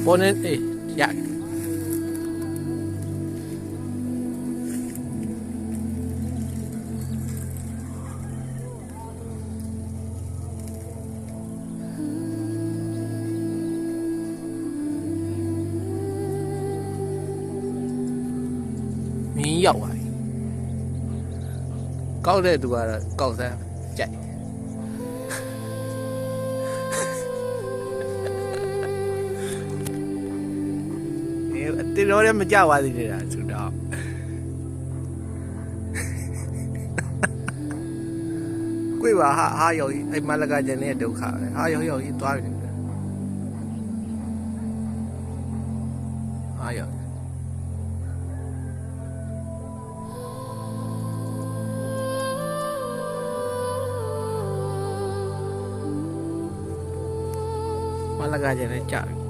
ပေါ်နေအေးရမင်းရောက်ပါပြီကောက်တဲ့သူကတော့ကောက်စမ်းကြိုက်တင်တော့လည်းမကြပါသေးတယ်လားဆိုတော့ကိုယ်ပါဟာယောကြီးအဲ့မလကကျန်တဲ့ဒုက္ခပဲဟာယောကြီးသွားပြီဟာယောမလကကျန်တဲ့ကြပြီ